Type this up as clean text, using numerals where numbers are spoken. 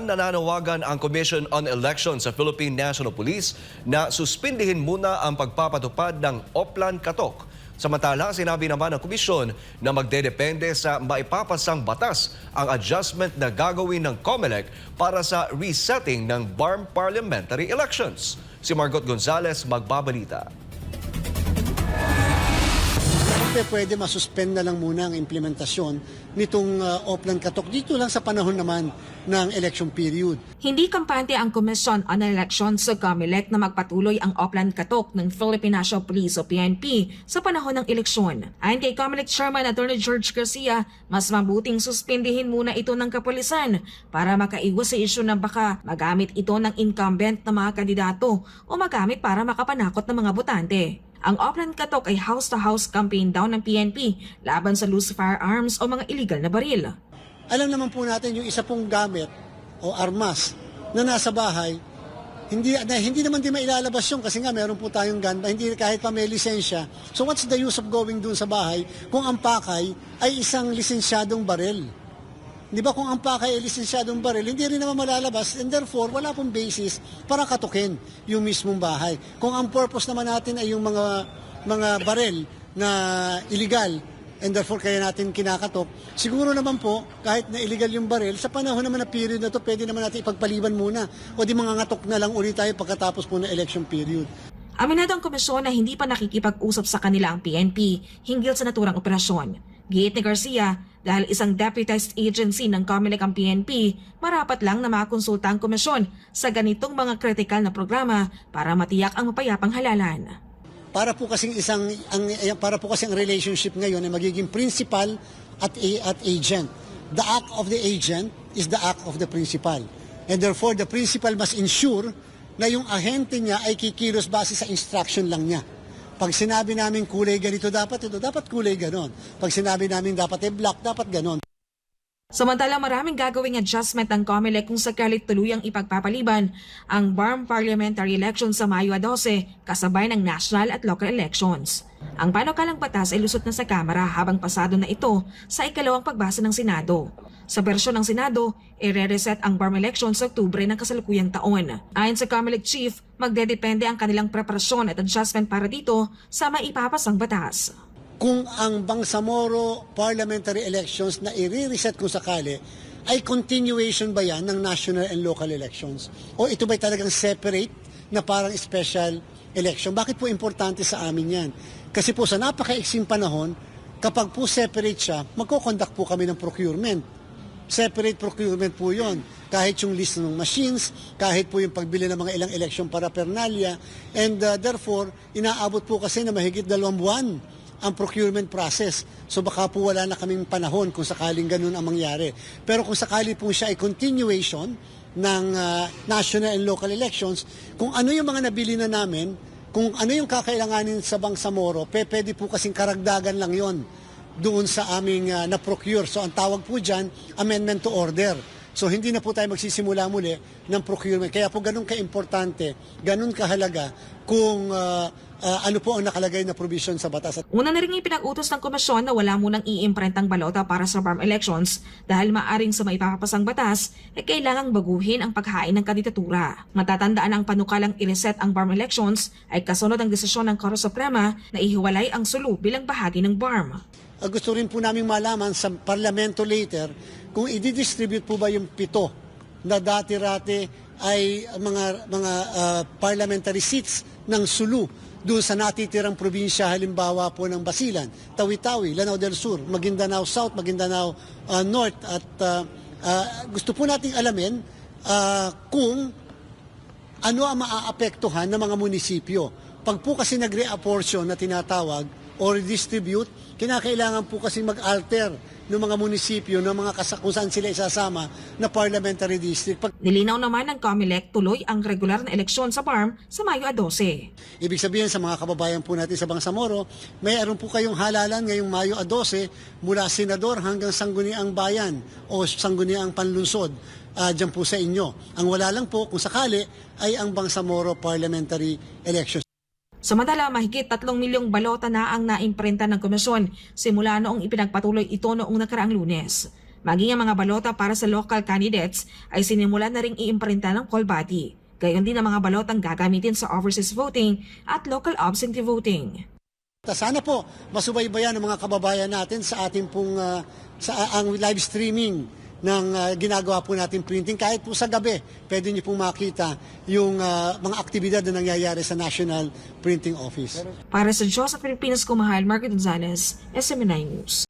nananawagan ang Commission on Elections sa Philippine National Police na suspindihin muna ang pagpapatupad ng Oplan Katok. Samantala, sinabi naman ng komisyon na magdedepende sa maipapasang batas ang adjustment na gagawin ng COMELEC para sa resetting ng BARM parliamentary elections. Si Margot Gonzalez magbabalita. Pwede masuspend na lang muna ang implementasyon nitong Oplan Katok dito lang sa panahon naman ng election period. Hindi kampante ang Commission on Elections sa COMELEC na magpatuloy ang Oplan Katok ng Philippine National Police o PNP sa panahon ng eleksyon. Ayon kay COMELEC Chairman Attorney George Garcia, mas mabuting suspindihin muna ito ng kapulisan para makaiwas sa isyu na baka magamit ito ng incumbent na mga kandidato o magamit para makapanakot ng mga botante. Ang Oplan Katok ay house-to-house campaign daw ng PNP laban sa loose firearms o mga illegal na baril. Alam naman po natin yung isa pong gamit o armas na nasa bahay, hindi naman din mailalabas yun kasi nga meron po tayong gun, hindi kahit pa may lisensya. So what's the use of going dun sa bahay kung ang pakay ay isang lisensyadong baril? Di ba kung ang pakay ay lisensyadong baril, hindi rin naman malalabas and therefore wala pong basis para katukin yung mismong bahay. Kung ang purpose naman natin ay yung mga baril na illegal and therefore kaya natin kinakatok, siguro naman po kahit na illegal yung baril, sa panahon naman na period na to pwede naman natin ipagpaliban muna o di mga ngatok na lang ulit tayo pagkatapos po ng election period. Aminado ang komisyon na hindi pa nakikipag-usap sa kanila ang PNP hinggil sa naturang operasyon. Giit ni Garcia, dahil isang deputized agency ng COMELEC ang PNP, marapat lang na makakonsulta ang komisyon sa ganitong mga kritikal na programa para matiyak ang mapayapang halalan. Para po kasing ang relationship ngayon ay magiging principal at agent. The act of the agent is the act of the principal. And therefore, the principal must ensure na yung ahente niya ay kikilos base sa instruction lang niya. Pag sinabi namin kulay ganito, dapat kulay ganon. Pag sinabi namin dapat black, dapat ganon. Samantala, maraming gagawing adjustment ng COMELEC kung sakalit tuluyang ipagpapaliban ang BARM parliamentary elections sa Mayo 12 kasabay ng national at local elections. Ang panukalang batas ay lusot na sa Kamara habang pasado na ito sa ikalawang pagbasa ng Senado. Sa bersyon ng Senado, ire-reset ang BARM elections sa Oktubre ng kasalukuyang taon. Ayon sa COMELEC chief, magdedepende ang kanilang preparasyon at adjustment para dito sa maipapasang batas. Kung ang Bangsamoro parliamentary elections na i-reset kung sakali, ay continuation ba yan ng national and local elections? O ito ba'y talagang separate na parang special election? Bakit po importante sa amin yan? Kasi po sa napakaiksing panahon, kapag po separate siya, magkoconduct po kami ng procurement. Separate procurement po yon. Kahit yung list ng machines, kahit po yung pagbili ng mga ilang election paraphernalia, and therefore, inaabot po kasi na mahigit 2 buwan ang procurement process. So baka po wala na kaming panahon kung sakaling ganun ang mangyari. Pero kung sakali po siya ay continuation ng national and local elections, kung ano yung mga nabili na namin, kung ano yung kakailanganin sa Bangsamoro, pwede po kasing karagdagan lang yon doon sa aming na-procure. So ang tawag po dyan, amendment to order. So hindi na po tayo magsisimula muli ng procurement. Kaya po ganun ka-importante, ganun kahalaga kung ano po ang nakalagay na provision sa batas. Una na rin ipinag-utos ng komisyon na wala munang i-imprentang balota para sa BARM elections dahil maaring sa maipapasang batas ay kailangang baguhin ang paghain ng kandidatura. Matatandaan ang panukalang i-reset ang BARM elections ay kasunod ang desisyon ng Korte Suprema na ihiwalay ang SULU bilang bahagi ng BARM. Gusto rin po namin malaman sa parlamento later kung i-distribute po ba yung 7 na dati-rati ay mga parliamentary seats ng SULU doon sa natitirang probinsya, halimbawa po ng Basilan, Tawi-Tawi, Lanao del Sur, Maguindanao South, Maguindanao North. At gusto po nating alamin kung ano ang maaapektuhan ng mga munisipyo. Pag po kasi nag-reapportion na tinatawag o redistribute, kinakailangan po kasi mag-alter ng mga munisipyo, ng mga kung saan sila isasama na parliamentary district. Nilinaw naman ng COMELEC tuloy ang regular na eleksyon sa BARM sa Mayo 12. Ibig sabihin sa mga kababayan po natin sa Bangsamoro, mayroon po kayong halalan ngayong Mayo 12 mula senador hanggang sangguniang bayan o sangguniang panlunsod dyan po sa inyo. Ang wala lang po kung sakali ay ang Bangsamoro parliamentary elections. Samantala, mahigit 3 milyong balota na ang naimprenta ng komisyon simula noong ipinagpatuloy ito noong nakaraang Lunes. Maging ang mga balota para sa local candidates ay sinimulan na ring iimprinta ng poll body. Gayon din ang mga balotang gagamitin sa overseas voting at local absentee voting. Sana po masubaybayan ng mga kababayan natin sa ating pong ang live streaming ng ginagawa po natin printing. Kahit po sa gabi, pwede niyo pong makita yung mga aktibidad na nangyayari sa National Printing Office. Para sa Diyos at Pilipinas, kumahal, Margaret Gonzalez, SMNI News.